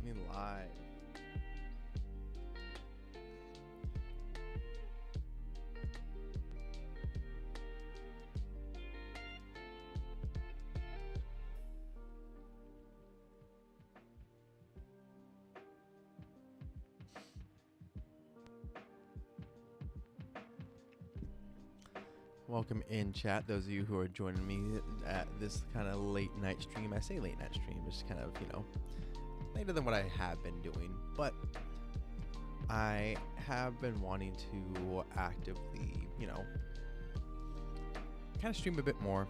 currently live. Welcome in, chat, those of you who are joining me at this kind of late night stream. I say late night stream, it's kind of, later than what I have been doing, but I have been wanting to actively, kind of stream a bit more,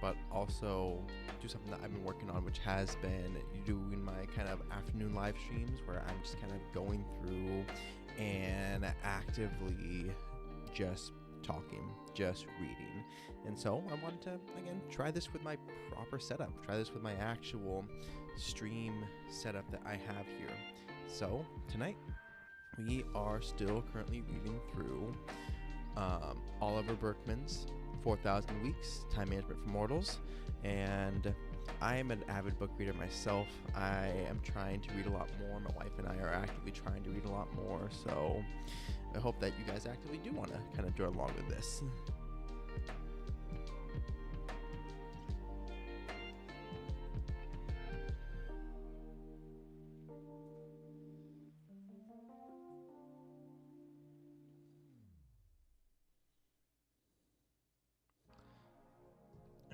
but also do something that I've been working on, which has been doing my kind of afternoon live streams where I'm just kind of going through and actively just talking, just reading. And so I wanted to, again, try this with my proper setup, try this with my actual stream setup that I have here. So tonight we are still currently reading through Oliver Burkeman's 4,000 Weeks, Time Management for Mortals, and I am an avid book reader myself. I am trying to read a lot more. My wife and I are actively trying to read a lot more, so I hope that you guys actively do want to kind of join along with this.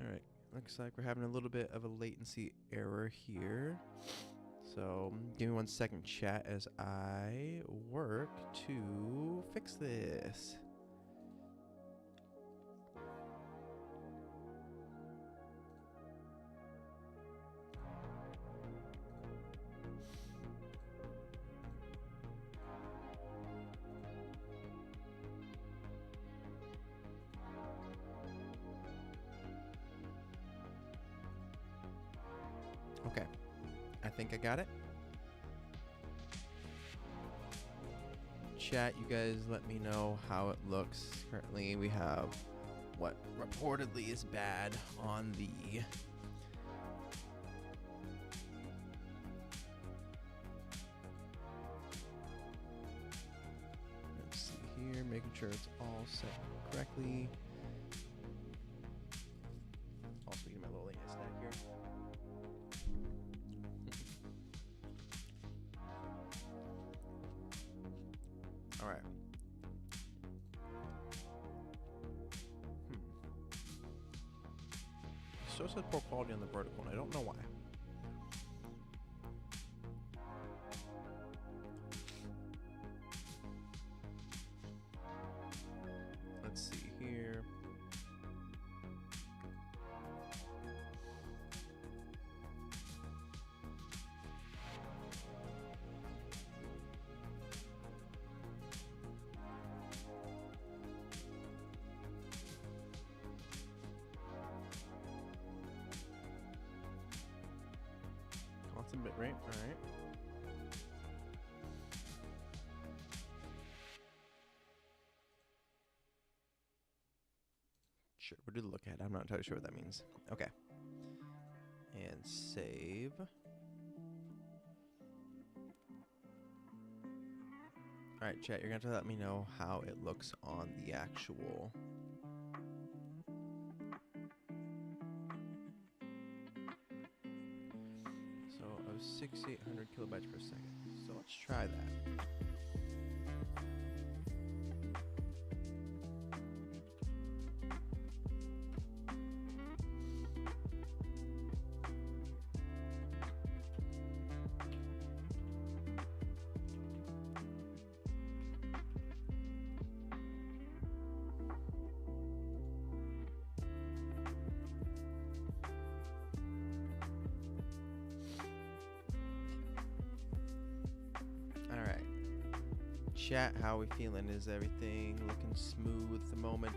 Alright, looks like we're having a little bit of a latency error here. So give me 1 second, chat, as I work to fix this. Okay, I think I got it. Chat, you guys let me know how it looks. Currently we have what reportedly is bad on the let's see here, making sure it's all set correctly. Also eating my little late snack here. All right. So it says poor quality on the vertical, and I don't know why. Let's see here. Constant bit rate, all right. Sure, we'll do the look ahead. I'm not entirely sure what that means. Okay. And save. All right, chat, you're going to have to let me know how it looks on the actual... So, of 6,800 kilobytes per second. So let's try that. Alright. Chat, how are we feeling? Is everything looking smooth at the moment?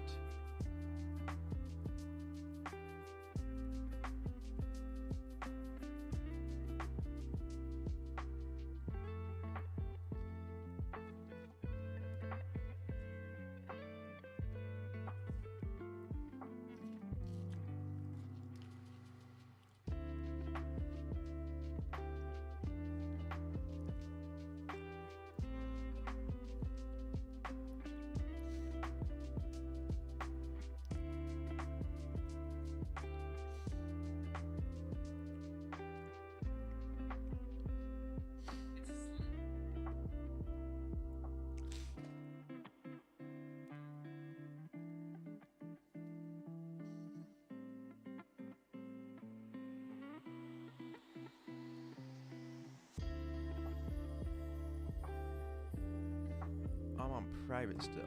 private still.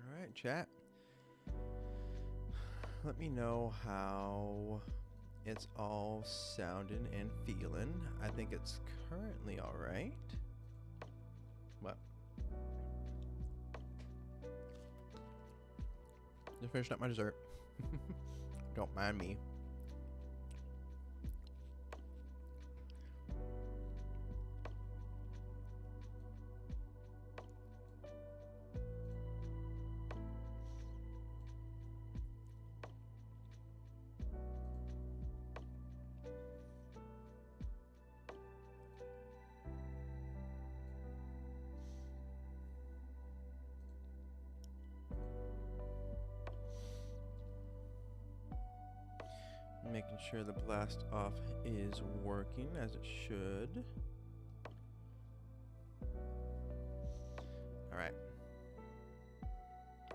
All right, chat. Let me know how it's all sounding and feeling. I think it's currently all right. What? Just finished up my dessert. Don't mind me. Making sure the blast off is working as it should. All right.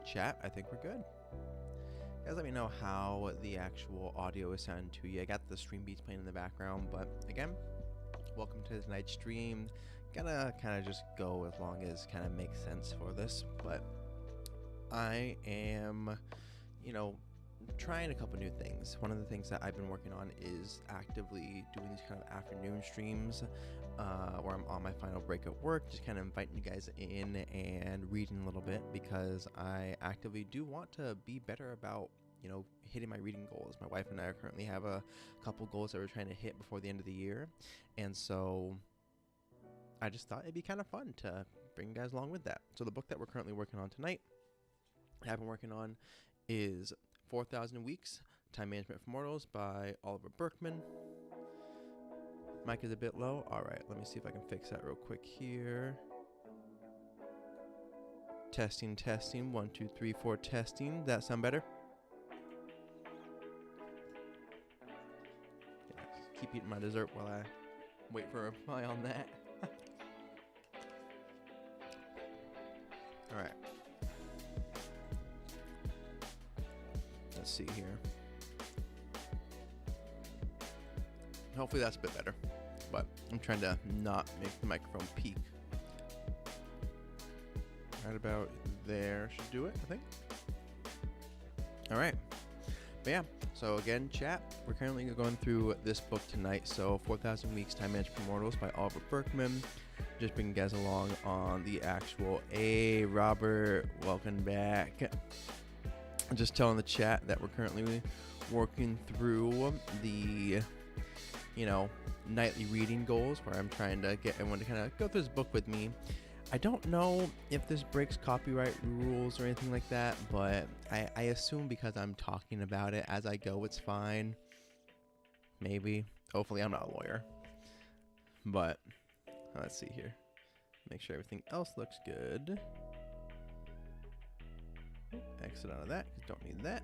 Chat, I think we're good. Guys, let me know how the actual audio is sounding to you. I got the stream beats playing in the background, but again, welcome to tonight's stream. Gonna kind of just go as long as kind of makes sense for this, but I am, trying a couple new things. One of the things that I've been working on is actively doing these kind of afternoon streams where I'm on my final break at work, just kind of inviting you guys in and reading a little bit, because I actively do want to be better about, hitting my reading goals. My wife and I currently have a couple goals that we're trying to hit before the end of the year, and so I just thought it'd be kind of fun to bring you guys along with that. So the book that we're currently working on tonight, I've been working on, is 4,000 Weeks, Time Management for Mortals by Oliver Burkeman. Mic is a bit low. All right, let me see if I can fix that real quick here. Testing, 1, 2, 3, 4, testing. Does that sound better? Yeah, keep eating my dessert while I wait for a reply on that. All right. Let's see here. Hopefully that's a bit better, but I'm trying to not make the microphone peak. Right about there should do it, I think. All right. But yeah, so again, chat, we're currently going through this book tonight. So 4,000 Weeks, Time Management for Mortals by Oliver Burkeman. Just bringing you guys along on the actual. Hey, Robert, welcome back. I'm just telling the chat that we're currently working through the, nightly reading goals, where I'm trying to get everyone to kind of go through this book with me. I don't know if this breaks copyright rules or anything like that, but I assume because I'm talking about it as I go, it's fine. Maybe. Hopefully I'm not a lawyer. But let's see here. Make sure everything else looks good. Exit out of that, because don't need that.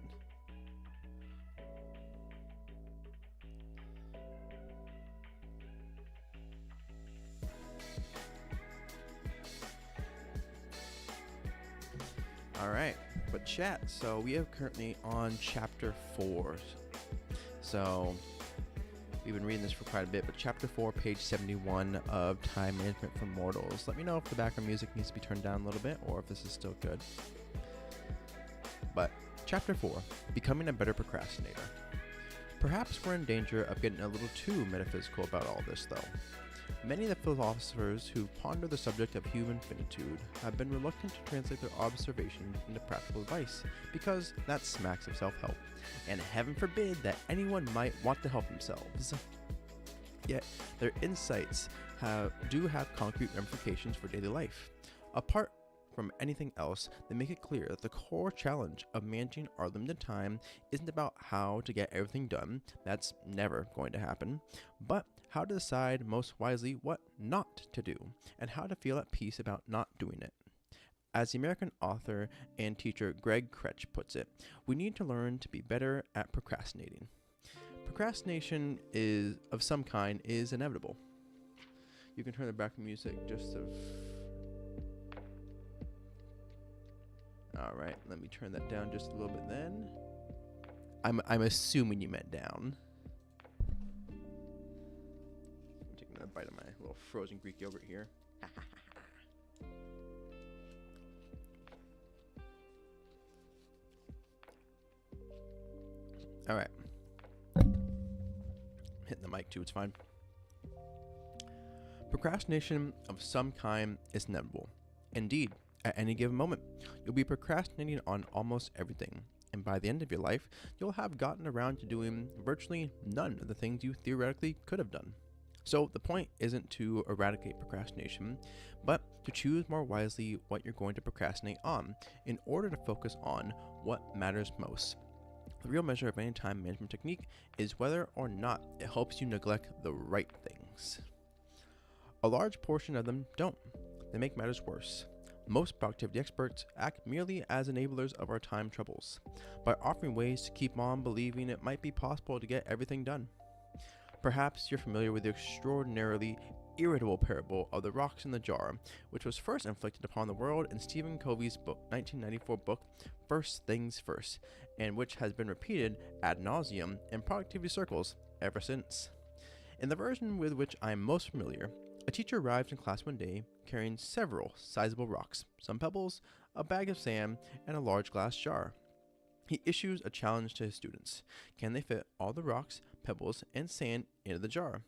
All right, but chat, so we are currently on chapter 4. So we've been reading this for quite a bit, but chapter 4, page 71 of Time Management for Mortals. Let me know if the background music needs to be turned down a little bit, or if this is still good. But chapter 4, Becoming a Better Procrastinator. Perhaps we're in danger of getting a little too metaphysical about all this, though. Many of the philosophers who ponder the subject of human finitude have been reluctant to translate their observations into practical advice, because that smacks of self-help, and heaven forbid that anyone might want to help themselves. Yet, their insights do have concrete ramifications for daily life. Apart from anything else, they make it clear that the core challenge of managing our limited time isn't about how to get everything done, that's never going to happen, but how to decide most wisely what not to do, and how to feel at peace about not doing it. As the American author and teacher Greg Kretsch puts it, we need to learn to be better at procrastinating. Procrastination of some kind is inevitable. You can turn the background music just to... Alright, let me turn that down just a little bit then. I'm assuming you meant down. I'm taking a bite of my little frozen Greek yogurt here. Alright. Hitting the mic too, it's fine. Procrastination of some kind is inevitable. Indeed, at any given moment, you'll be procrastinating on almost everything, and by the end of your life, you'll have gotten around to doing virtually none of the things you theoretically could have done. So the point isn't to eradicate procrastination, but to choose more wisely what you're going to procrastinate on in order to focus on what matters most. The real measure of any time management technique is whether or not it helps you neglect the right things. A large portion of them don't. They make matters worse. Most productivity experts act merely as enablers of our time troubles, by offering ways to keep on believing it might be possible to get everything done. Perhaps you're familiar with the extraordinarily irritable parable of the rocks in the jar, which was first inflicted upon the world in Stephen Covey's 1994 book, First Things First, and which has been repeated ad nauseum in productivity circles ever since. In the version with which I am most familiar, a teacher arrives in class one day carrying several sizable rocks, some pebbles, a bag of sand, and a large glass jar. He issues a challenge to his students. Can they fit all the rocks, pebbles, and sand into the jar?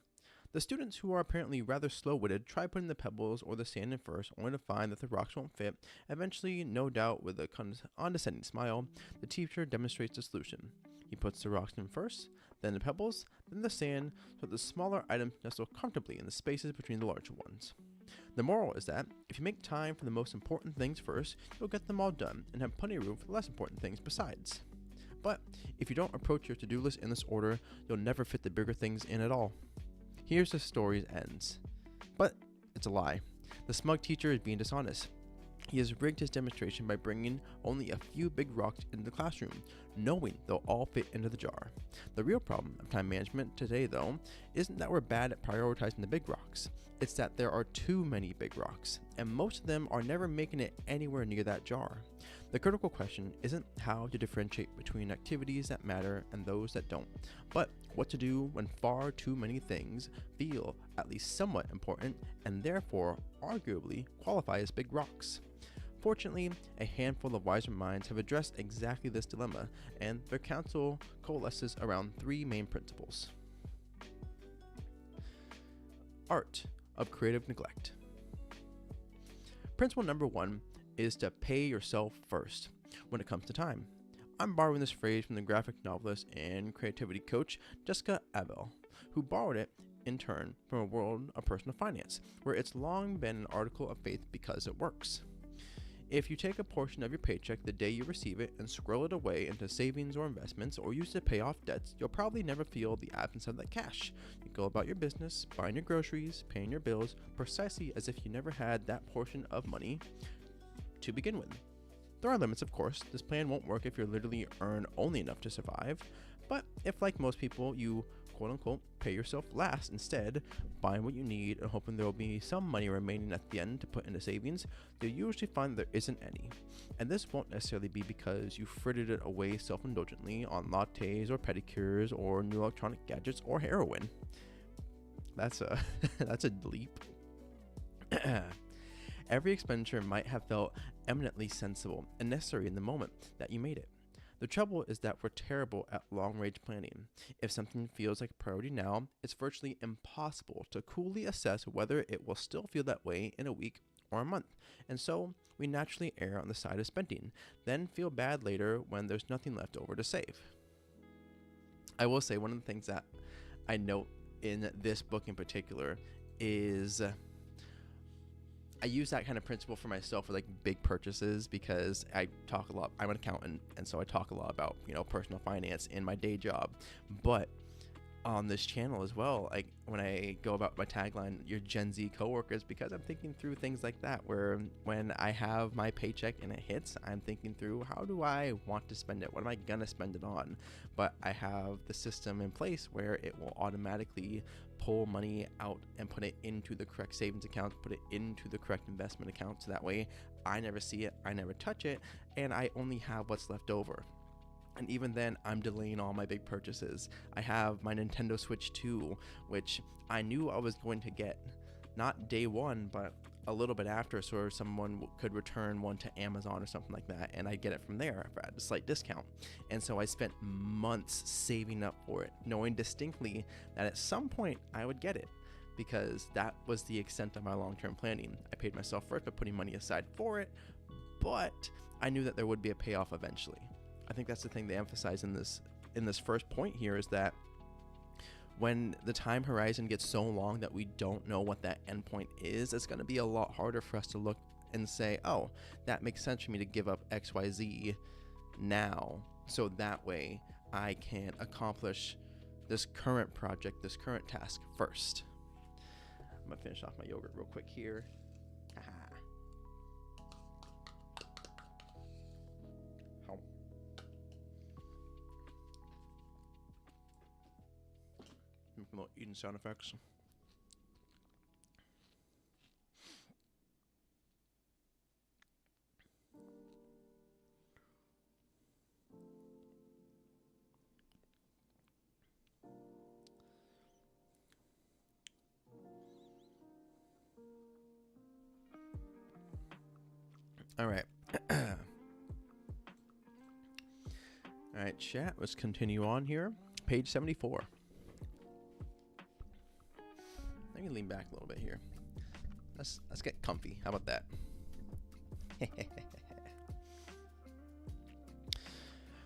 The students, who are apparently rather slow-witted, try putting the pebbles or the sand in first, only to find that the rocks won't fit. Eventually, no doubt with a condescending smile, the teacher demonstrates the solution. He puts the rocks in first, then the pebbles, then the sand, so that the smaller items nestle comfortably in the spaces between the larger ones. The moral is that if you make time for the most important things first, you'll get them all done and have plenty of room for the less important things besides. But if you don't approach your to-do list in this order, you'll never fit the bigger things in at all. Here's the story ends. But it's a lie. The smug teacher is being dishonest. He has rigged his demonstration by bringing only a few big rocks into the classroom, knowing they'll all fit into the jar. The real problem of time management today, though, isn't that we're bad at prioritizing the big rocks. It's that there are too many big rocks, and most of them are never making it anywhere near that jar. The critical question isn't how to differentiate between activities that matter and those that don't, but what to do when far too many things feel at least somewhat important and therefore arguably qualify as big rocks. Fortunately, a handful of wiser minds have addressed exactly this dilemma, and their counsel coalesces around three main principles. Art of creative neglect. Principle number one is to pay yourself first when it comes to time. I'm borrowing this phrase from the graphic novelist and creativity coach Jessica Abel, who borrowed it in turn from a world of personal finance, where it's long been an article of faith because it works. If you take a portion of your paycheck the day you receive it and squirrel it away into savings or investments or use it to pay off debts, you'll probably never feel the absence of that cash. You go about your business, buying your groceries, paying your bills, precisely as if you never had that portion of money to begin with. There are limits, of course. This plan won't work if you literally earn only enough to survive. But if, like most people, you quote-unquote pay yourself last instead, buying what you need and hoping there will be some money remaining at the end to put into savings, you'll usually find there isn't any. And this won't necessarily be because you frittered it away self-indulgently on lattes or pedicures or new electronic gadgets or heroin. That's a leap. Every expenditure might have felt eminently sensible and necessary in the moment that you made it. The trouble is that we're terrible at long-range planning. If something feels like a priority now, it's virtually impossible to coolly assess whether it will still feel that way in a week or a month. And so, we naturally err on the side of spending, then feel bad later when there's nothing left over to save. I will say one of the things that I note in this book in particular is I use that kind of principle for myself for like big purchases, because I talk a lot. I'm an accountant, and so I talk a lot about, personal finance in my day job. But on this channel as well, like when I go about my tagline, your Gen Z coworkers, because I'm thinking through things like that, where when I have my paycheck and it hits, I'm thinking through, how do I want to spend it? What am I gonna spend it on? But I have the system in place where it will automatically pull money out and put it into the correct savings account, put it into the correct investment account, so that way I never see it, I never touch it, and I only have what's left over. And even then, I'm delaying all my big purchases. I have my Nintendo Switch 2, which I knew I was going to get, not day one, but a little bit after, so someone could return one to Amazon or something like that, and I'd get it from there at a slight discount. And so I spent months saving up for it, knowing distinctly that at some point I would get it, because that was the extent of my long-term planning. I paid myself first by putting money aside for it, but I knew that there would be a payoff eventually. I think that's the thing they emphasize in this first point here, is that when the time horizon gets so long that we don't know what that endpoint is, it's going to be a lot harder for us to look and say, oh, that makes sense for me to give up XYZ now, so that way I can accomplish this current project, this current task first. I'm going to finish off my yogurt real quick here. Little eating sound effects. All right. All right, chat. Let's continue on here. Page 74. Let me lean back a little bit here. Let's get comfy. How about that?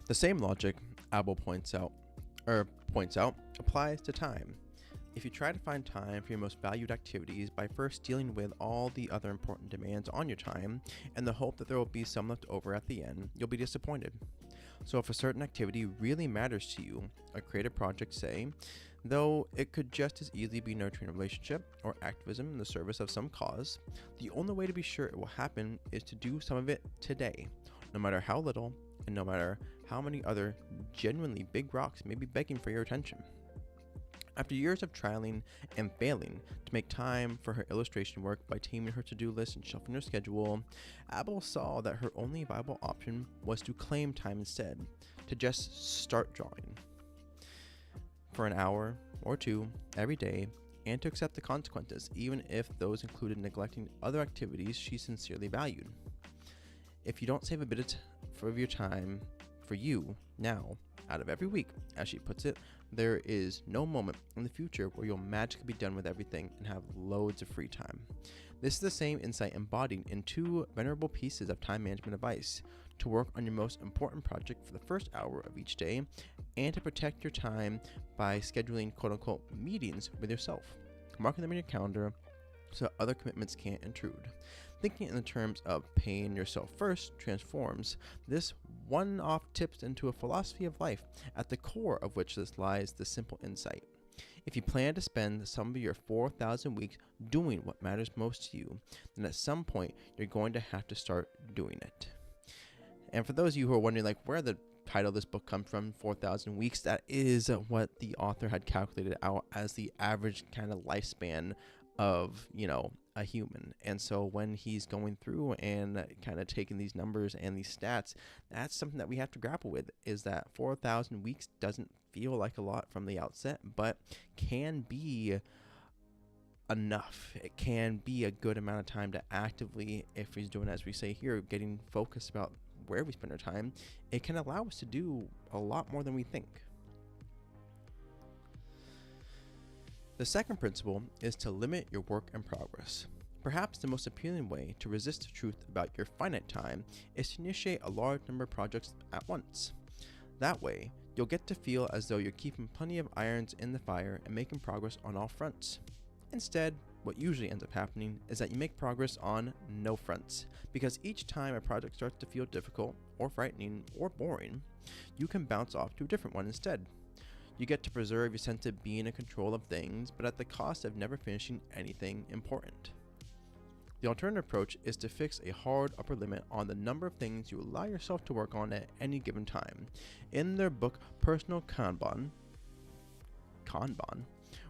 The same logic, Abel points out applies to time. If you try to find time for your most valued activities by first dealing with all the other important demands on your time, and the hope that there will be some left over at the end, you'll be disappointed. So if a certain activity really matters to you, a creative project, say, though it could just as easily be nurturing a relationship or activism in the service of some cause, the only way to be sure it will happen is to do some of it today, no matter how little and no matter how many other genuinely big rocks may be begging for your attention. After years of trialing and failing to make time for her illustration work by taming her to-do list and shuffling her schedule, Abel saw that her only viable option was to claim time instead, to just start drawing for an hour or two every day, and to accept the consequences, even if those included neglecting other activities she sincerely valued. If you don't save a bit of your time for you now, out of every week, as she puts it, there is no moment in the future where you'll magically be done with everything and have loads of free time. This is the same insight embodied in two venerable pieces of time management advice: to work on your most important project for the first hour of each day, and to protect your time by scheduling quote-unquote meetings with yourself, marking them in your calendar so other commitments can't intrude. Thinking in the terms of paying yourself first transforms this one-off tips into a philosophy of life, at the core of which lies the simple insight: if you plan to spend some of your 4,000 weeks doing what matters most to you, then at some point you're going to have to start doing it. And for those of you who are wondering, like, where the title of this book comes from, 4,000 weeks, that is what the author had calculated out as the average kind of lifespan of, a human. And so when he's going through and kind of taking these numbers and these stats, that's something that we have to grapple with, is that 4,000 weeks doesn't feel like a lot from the outset, but can be enough. It can be a good amount of time to actively, if he's doing, as we say here, getting focused about where we spend our time, it can allow us to do a lot more than we think. The second principle is to limit your work in progress. Perhaps the most appealing way to resist the truth about your finite time is to initiate a large number of projects at once. That way, you'll get to feel as though you're keeping plenty of irons in the fire and making progress on all fronts. Instead, what usually ends up happening is that you make progress on no fronts, because each time a project starts to feel difficult or frightening or boring, you can bounce off to a different one instead. You get to preserve your sense of being in control of things, but at the cost of never finishing anything important. The alternative approach is to fix a hard upper limit on the number of things you allow yourself to work on at any given time. In their book Personal Kanban,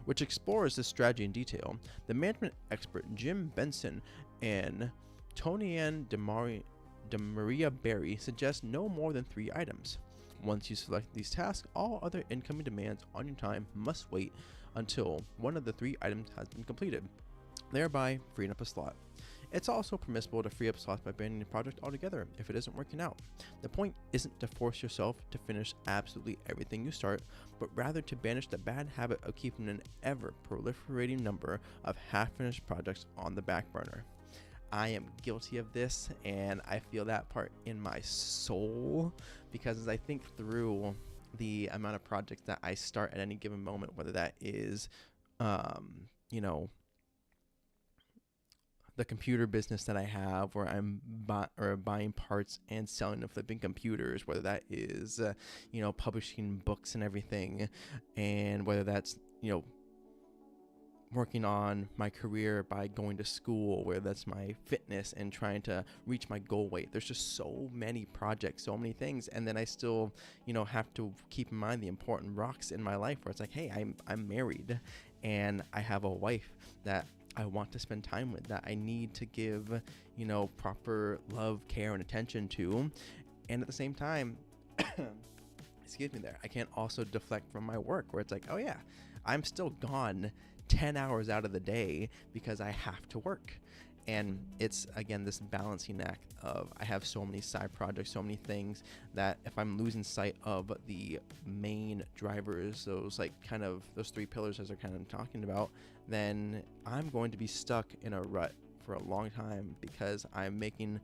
which explores this strategy in detail, the management expert Jim Benson and Tonianne DeMaria Berry suggest no more than 3 items. Once you select these tasks, all other incoming demands on your time must wait until one of the 3 items has been completed, thereby freeing up a slot. It's also permissible to free up slots by abandoning the project altogether if it isn't working out. The point isn't to force yourself to finish absolutely everything you start, but rather to banish the bad habit of keeping an ever-proliferating number of half-finished projects on the back burner. I am guilty of this, and I feel that part in my soul, because as I think through the amount of projects that I start at any given moment, whether that is, the computer business that I have, where I'm buying parts and selling and flipping computers, whether that is, publishing books and everything, and whether that's, working on my career by going to school, where that's my fitness and trying to reach my goal weight. There's just so many projects, so many things, and then I still, have to keep in mind the important rocks in my life, where it's like, hey, I'm married, and I have a wife that I want to spend time with, that I need to give, proper love, care, and attention to. And at the same time, excuse me there, I can't also deflect from my work, where it's like, oh yeah, I'm still gone 10 hours out of the day because I have to work. And it's, again, this balancing act of, I have so many side projects, so many things, that if I'm losing sight of the main drivers, those 3 pillars as they're kind of talking about, then I'm going to be stuck in a rut for a long time because I'm making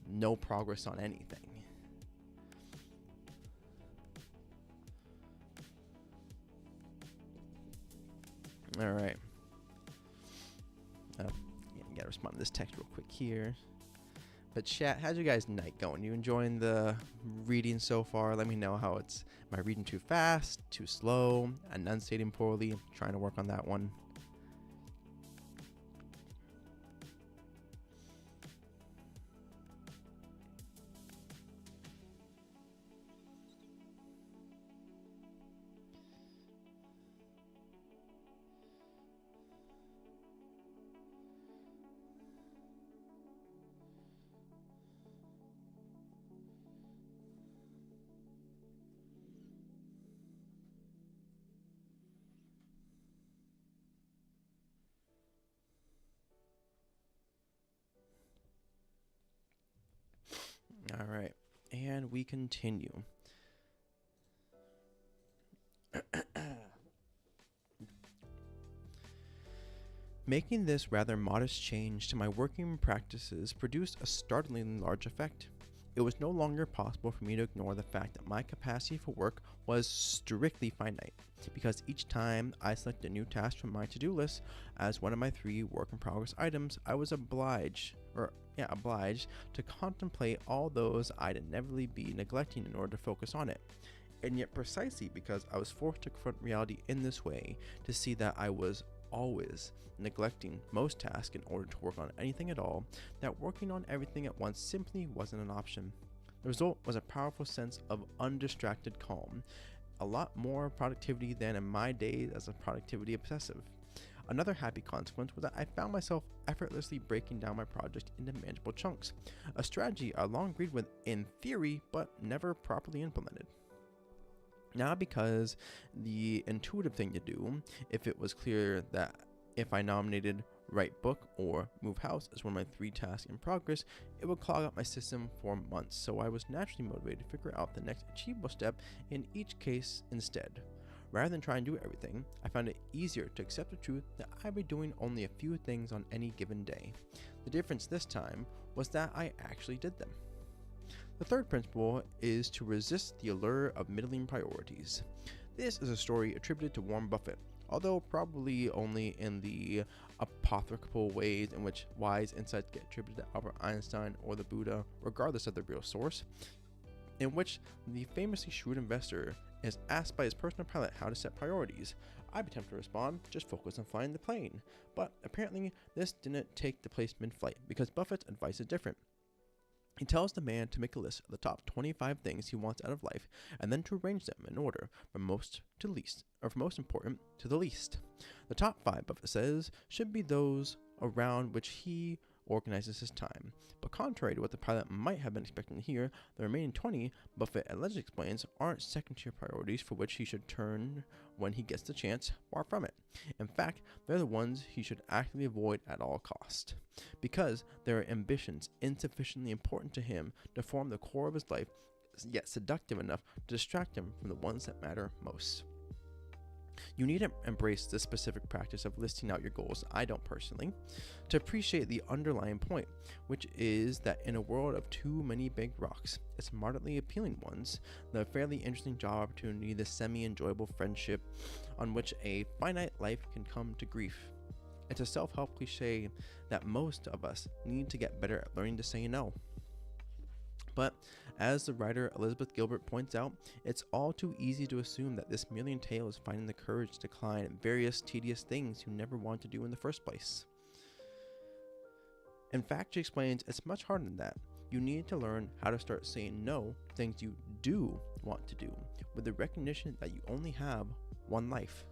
no progress on anything. All right. Gotta respond to this text real quick here. But chat, how's your guys' night going? You enjoying the reading so far? Let me know how it's. Am I reading too fast, too slow, enunciating poorly? I'm trying to work on that one. All right, and we continue. Making this rather modest change to my working practices produced a startlingly large effect. It was no longer possible for me to ignore the fact that my capacity for work was strictly finite, because each time I selected a new task from my to-do list as one of my 3 work-in-progress items, I was obliged to contemplate all those I'd inevitably be neglecting in order to focus on it. And yet, precisely because I was forced to confront reality in this way, to see that I was always neglecting most tasks in order to work on anything at all, that working on everything at once simply wasn't an option. The result was a powerful sense of undistracted calm, a lot more productivity than in my days as a productivity obsessive. Another happy consequence was that I found myself effortlessly breaking down my project into manageable chunks, a strategy I long agreed with in theory but never properly implemented. Not because the intuitive thing to do, if it was clear that if I nominated write book or move house as one of my 3 tasks in progress, it would clog up my system for months, so I was naturally motivated to figure out the next achievable step in each case instead. Rather than try and do everything, I found it easier to accept the truth that I'd be doing only a few things on any given day. The difference this time was that I actually did them. The third principle is to resist the allure of middling priorities. This is a story attributed to Warren Buffett, although probably only in the apocryphal ways in which wise insights get attributed to Albert Einstein or the Buddha, regardless of their real source, in which the famously shrewd investor is asked by his personal pilot how to set priorities. I'd be tempted to respond, just focus on flying the plane. But apparently, this didn't take the place mid-flight because Buffett's advice is different. He tells the man to make a list of the top 25 things he wants out of life and then to arrange them in order from most to least, or from most important to the least. The top 5, Buffett says, should be those around which he organizes his time. But contrary to what the pilot might have been expecting to hear, the remaining 20, Buffett allegedly explains, aren't second-tier priorities for which he should turn when he gets the chance, far from it. In fact, they're the ones he should actively avoid at all cost, because there are ambitions insufficiently important to him to form the core of his life, yet seductive enough to distract him from the ones that matter most. You need to embrace this specific practice of listing out your goals, I don't personally, to appreciate the underlying point, which is that in a world of too many big rocks, its moderately appealing ones, the fairly interesting job opportunity, the semi-enjoyable friendship on which a finite life can come to grief. It's a self-help cliche that most of us need to get better at learning to say no. But as the writer Elizabeth Gilbert points out, it's all too easy to assume that this merely entails finding the courage to decline various tedious things you never wanted to do in the first place. In fact, she explains it's much harder than that. You need to learn how to start saying no to things you do want to do, with the recognition that you only have one life.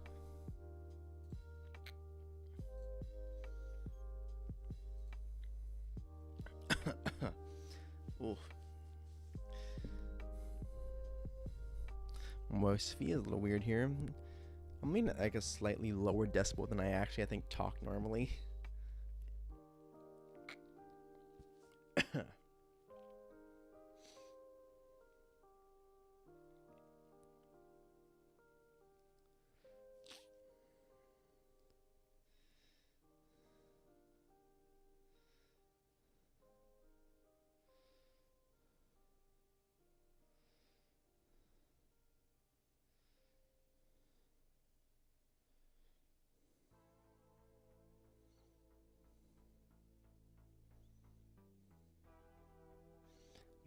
Oof. My voice feels a little weird here. I'm leaning at like a slightly lower decibel than I think talk normally.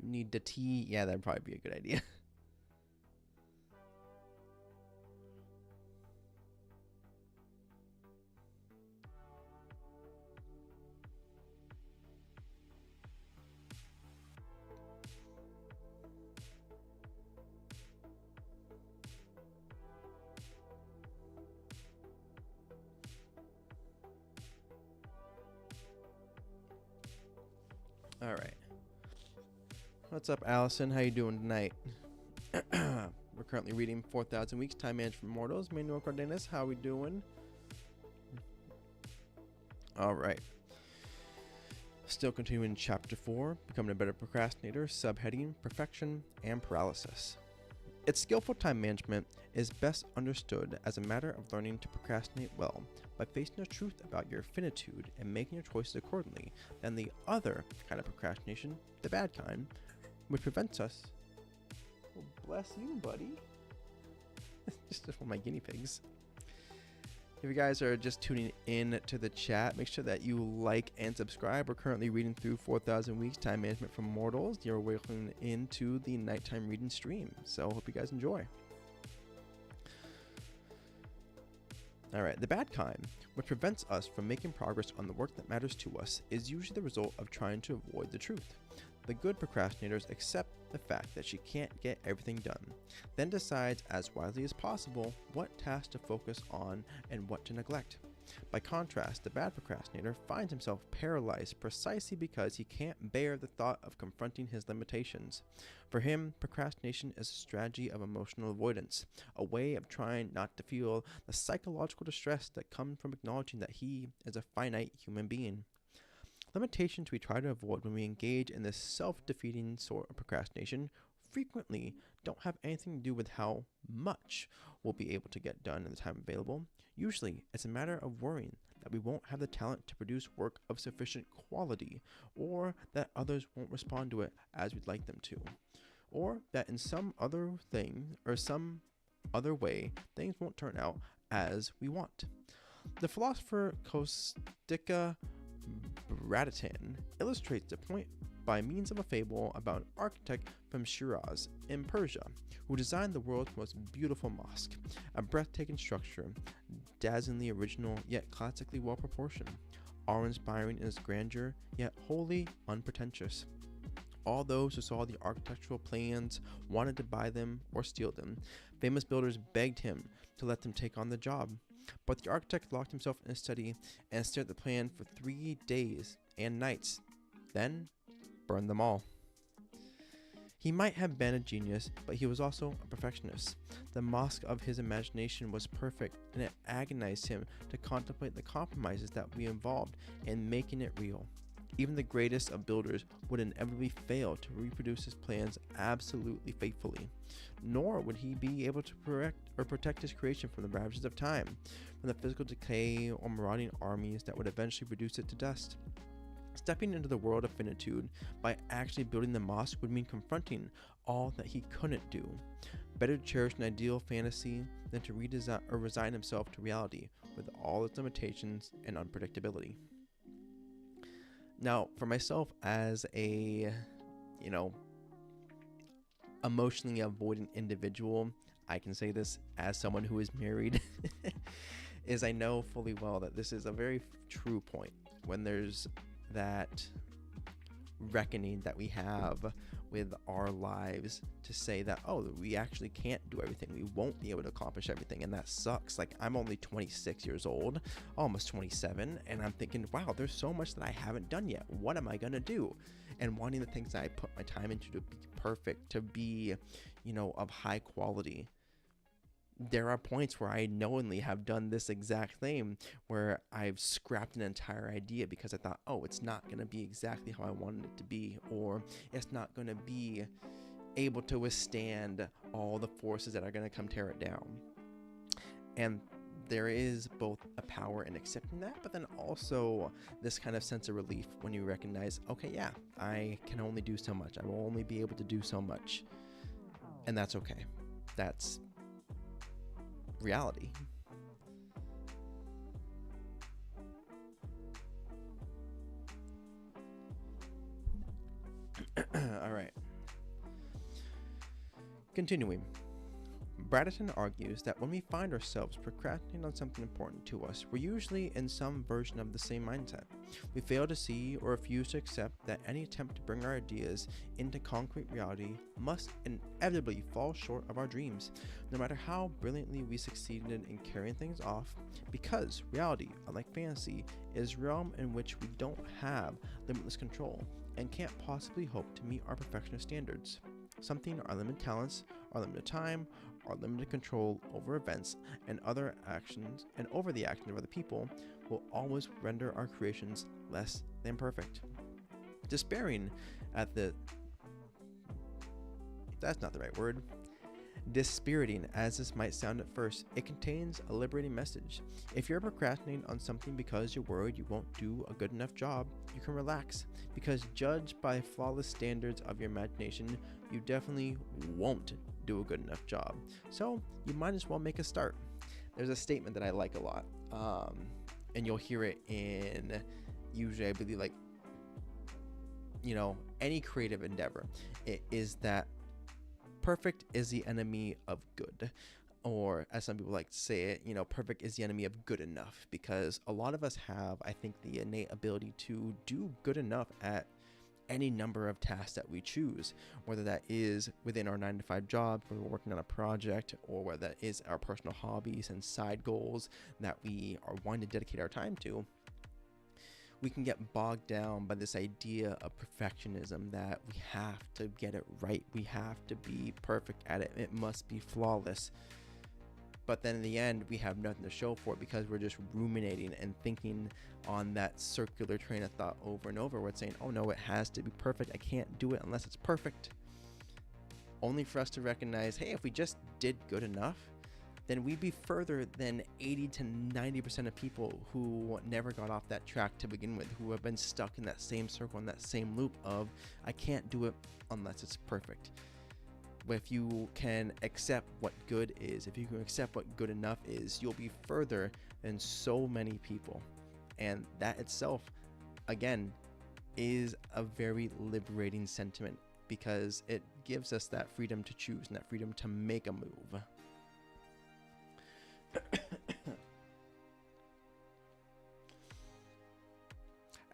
You need the tea. Yeah, that'd probably be a good idea. All right. What's up, Allison? How you doing tonight? We're currently reading 4,000 Weeks, Time Management for Mortals. Manuel Cardenas, how we doing? All right. Still continuing chapter 4, Becoming a Better Procrastinator, subheading Perfection and Paralysis. Its skillful time management is best understood as a matter of learning to procrastinate well by facing the truth about your finitude and making your choices accordingly, than the other kind of procrastination, the bad kind, which prevents us. Well, bless you, buddy. Just one of my guinea pigs. If you guys are just tuning in to the chat, make sure that you like and subscribe. We're currently reading through 4,000 Weeks, Time Management for Mortals. You're welcome into the nighttime reading stream. So hope you guys enjoy. All right, the bad kind, which prevents us from making progress on the work that matters to us, is usually the result of trying to avoid the truth. The good procrastinators accept the fact that she can't get everything done, then decides as wisely as possible what tasks to focus on and what to neglect. By contrast, the bad procrastinator finds himself paralyzed precisely because he can't bear the thought of confronting his limitations. For him, procrastination is a strategy of emotional avoidance, a way of trying not to feel the psychological distress that comes from acknowledging that he is a finite human being. Limitations we try to avoid when we engage in this self-defeating sort of procrastination frequently don't have anything to do with how much we'll be able to get done in the time available. Usually, it's a matter of worrying that we won't have the talent to produce work of sufficient quality, or that others won't respond to it as we'd like them to, or that in some other thing or some other way, things won't turn out as we want. The philosopher Kostika Bradatin illustrates the point by means of a fable about an architect from Shiraz in Persia who designed the world's most beautiful mosque, a breathtaking structure, dazzlingly original yet classically well proportioned, awe-inspiring in its grandeur yet wholly unpretentious. All those who saw the architectural plans wanted to buy them or steal them. Famous builders begged him to let them take on the job. But the architect locked himself in his study and stared at the plan for 3 days and nights, then burned them all. He might have been a genius, but he was also a perfectionist. The mosque of his imagination was perfect, and it agonized him to contemplate the compromises that we involved in making it real. Even the greatest of builders would inevitably fail to reproduce his plans absolutely faithfully, nor would he be able to protect his creation from the ravages of time, from the physical decay or marauding armies that would eventually reduce it to dust. Stepping into the world of finitude by actually building the mosque would mean confronting all that he couldn't do. Better to cherish an ideal fantasy than to redesign or resign himself to reality with all its limitations and unpredictability. Now, for myself as a, emotionally avoidant individual, I can say this as someone who is married, is I know fully well that this is a very true point when there's that reckoning that we have with our lives to say that, oh, we actually can't do everything. We won't be able to accomplish everything. And that sucks. Like, I'm only 26 years old, almost 27. And I'm thinking, wow, there's so much that I haven't done yet. What am I going to do? And wanting the things that I put my time into to be perfect, to be, of high quality. There are points where I knowingly have done this exact thing where I've scrapped an entire idea because I thought, oh, it's not going to be exactly how I wanted it to be, or it's not going to be able to withstand all the forces that are going to come tear it down. And there is both a power in accepting that, but then also this kind of sense of relief when you recognize, okay, yeah, I can only do so much. I will only be able to do so much. And that's okay. That's reality. All right. Continuing. Bradatin argues that when we find ourselves procrastinating on something important to us, we're usually in some version of the same mindset. We fail to see or refuse to accept that any attempt to bring our ideas into concrete reality must inevitably fall short of our dreams, no matter how brilliantly we succeeded in carrying things off, because reality, unlike fantasy, is a realm in which we don't have limitless control and can't possibly hope to meet our perfectionist standards. Something our limited talents, our limited time, our limited control over events and other actions and over the actions of other people will always render our creations less than perfect. Despairing at the that's not the right word. Dispiriting as this might sound at first, it contains a liberating message. If you're procrastinating on something because you're worried you won't do a good enough job, you can relax, because judged by flawless standards of your imagination, you definitely won't do a good enough job. So you might as well make a start. There's a statement that I like a lot, and you'll hear it in usually, I believe, like, any creative endeavor. It is that perfect is the enemy of good, or as some people like to say it, perfect is the enemy of good enough, because a lot of us have, I think, the innate ability to do good enough at any number of tasks that we choose, whether that is within our 9-to-5 job, whether we're working on a project, or whether that is our personal hobbies and side goals that we are wanting to dedicate our time to. We can get bogged down by this idea of perfectionism, that we have to get it right, we have to be perfect at it, it must be flawless. But then in the end, we have nothing to show for it, because we're just ruminating and thinking on that circular train of thought over and over. We're saying, oh no, it has to be perfect, I can't do it unless it's perfect. Only for us to recognize, hey, if we just did good enough, then we'd be further than 80 to 90% of people who never got off that track to begin with, who have been stuck in that same circle, in that same loop of, I can't do it unless it's perfect. If you can accept what good is, if you can accept what good enough is, you'll be further than so many people. And that itself, again, is a very liberating sentiment because it gives us that freedom to choose and that freedom to make a move.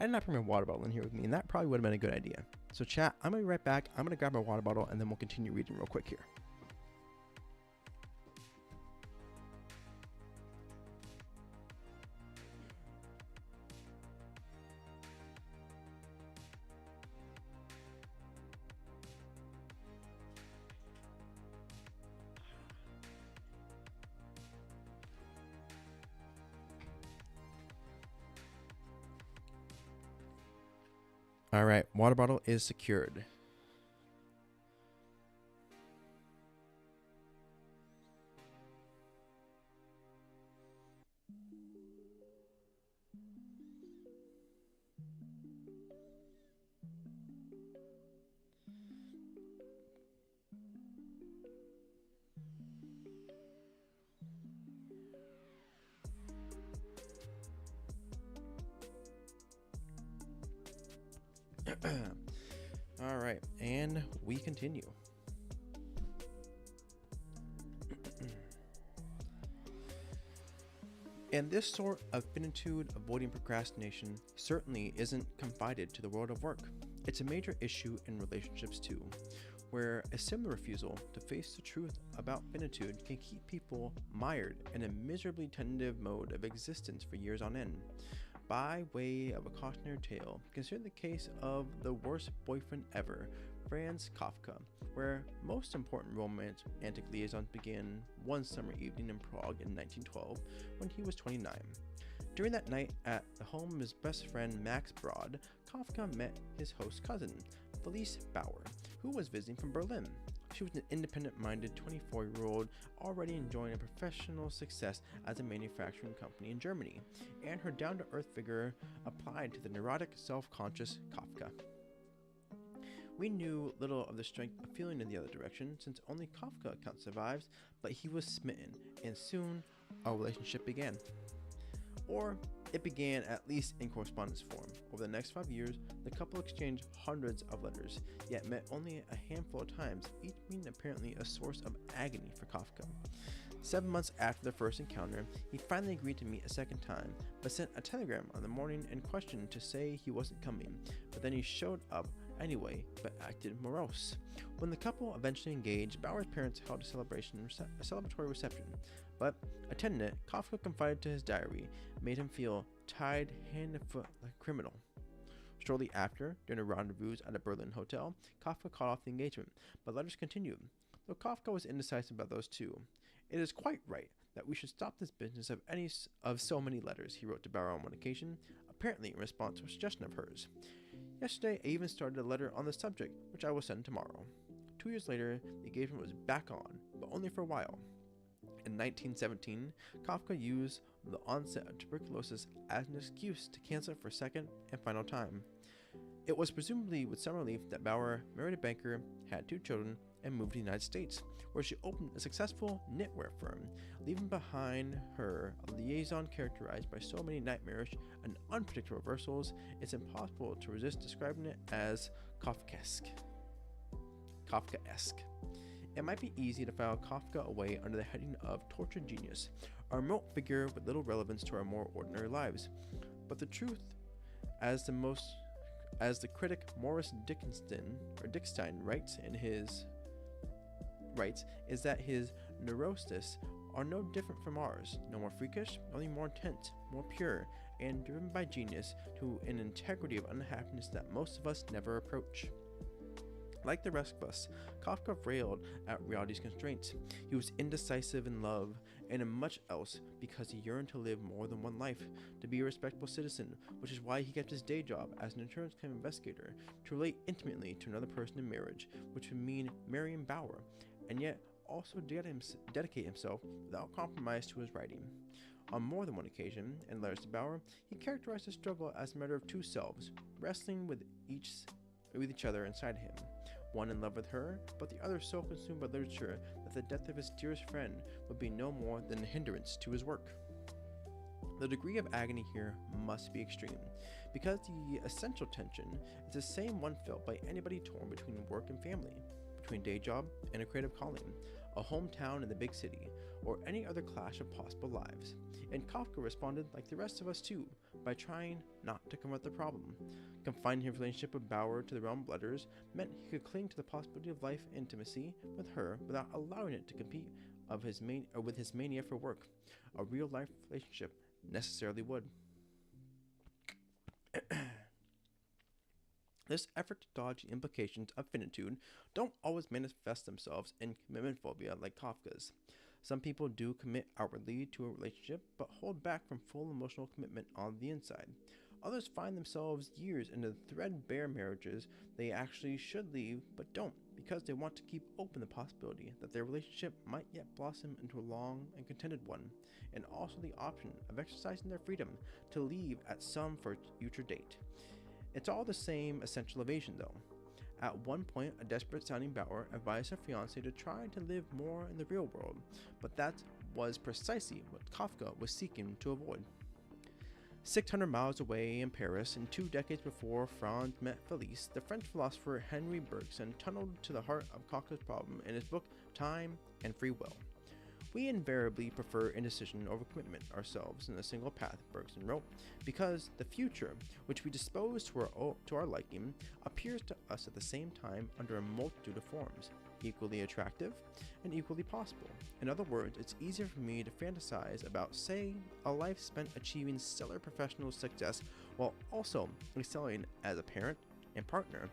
I did not bring my water bottle in here with me, and that probably would have been a good idea. So chat, I'm going to be right back. I'm going to grab my water bottle, and then we'll continue reading real quick here. All right, water bottle is secured. All right, and we continue. And this sort of finitude avoiding procrastination certainly isn't confided to the world of work. It's a major issue in relationships too, where a similar refusal to face the truth about finitude can keep people mired in a miserably tentative mode of existence for years on end. By way of a cautionary tale, consider the case of the worst boyfriend ever, Franz Kafka, where most important romantic liaisons began one summer evening in Prague in 1912 when he was 29. During that night at the home of his best friend Max Brod, Kafka met his host cousin, Felice Bauer, who was visiting from Berlin. She was an independent-minded 24-year-old already enjoying a professional success as a manufacturing company in Germany, and her down-to-earth figure applied to the neurotic, self-conscious Kafka. We knew little of the strength of feeling in the other direction, since only Kafka account survives, but he was smitten, and soon our relationship began. Or it began at least in correspondence form. Over the next 5 years, the couple exchanged hundreds of letters, yet met only a handful of times, each being apparently a source of agony for Kafka. 7 months after their first encounter, he finally agreed to meet a second time, but sent a telegram on the morning in question to say he wasn't coming, but then he showed up anyway, but acted morose. When the couple eventually engaged, Bauer's parents held a celebratory reception, but attending it, Kafka confided to his diary, made him feel tied hand and foot like a criminal. Shortly after, during a rendezvous at a Berlin hotel, Kafka called off the engagement, but letters continued. Though Kafka was indecisive about those two, "It is quite right that we should stop this business of so many letters," he wrote to Bauer on one occasion, apparently in response to a suggestion of hers. "Yesterday, I even started a letter on the subject, which I will send tomorrow." 2 years later, the engagement was back on, but only for a while. In 1917, Kafka used the onset of tuberculosis as an excuse to cancel it for a second and final time. It was presumably with some relief that Bauer married a banker, had 2 children, and moved to the United States, where she opened a successful knitwear firm, leaving behind her a liaison characterized by so many nightmarish and unpredictable reversals, it's impossible to resist describing it as Kafkaesque. It might be easy to file Kafka away under the heading of tortured genius, a remote figure with little relevance to our more ordinary lives. But the truth, as the critic Morris Dickstein writes, is that his neuroses are no different from ours, no more freakish, only more intense, more pure, and driven by genius to an integrity of unhappiness that most of us never approach. Like the rest of us, Kafka railed at reality's constraints. He was indecisive in love and in much else because he yearned to live more than one life, to be a respectable citizen, which is why he kept his day job as an insurance claim investigator, to relate intimately to another person in marriage, which would mean marrying Bauer, and yet also dedicate himself without compromise to his writing. On more than one occasion, in letters to Bauer, he characterized the struggle as a matter of 2 selves, wrestling with each other inside him. one in love with her, but the other so consumed by literature that the death of his dearest friend would be no more than a hindrance to his work. The degree of agony here must be extreme, because the essential tension is the same one felt by anybody torn between work and family, between day job and a creative calling, a hometown in the big city, or any other clash of possible lives. And Kafka responded like the rest of us too, by trying not to confront the problem. Confining his relationship with Bauer to the realm of letters meant he could cling to the possibility of life intimacy with her without allowing it to compete with his mania for work. A real-life relationship necessarily would. This effort to dodge the implications of finitude don't always manifest themselves in commitment phobia like Kafka's. Some people do commit outwardly to a relationship but hold back from full emotional commitment on the inside. Others find themselves years into threadbare marriages they actually should leave but don't because they want to keep open the possibility that their relationship might yet blossom into a long and contented one, and also the option of exercising their freedom to leave at some future date. It's all the same essential evasion though. At one point, a desperate sounding Bauer advised her fiancé to try to live more in the real world, but that was precisely what Kafka was seeking to avoid. 600 miles away in Paris, and 2 decades before Franz met Felice, the French philosopher Henri Bergson tunneled to the heart of Kafka's problem in his book Time and Free Will. We invariably prefer indecision over commitment ourselves in a single path, Bergson wrote, because the future, which we dispose to our liking, appears to us at the same time under a multitude of forms, equally attractive and equally possible. In other words, it's easier for me to fantasize about, say, a life spent achieving stellar professional success while also excelling as a parent and partner,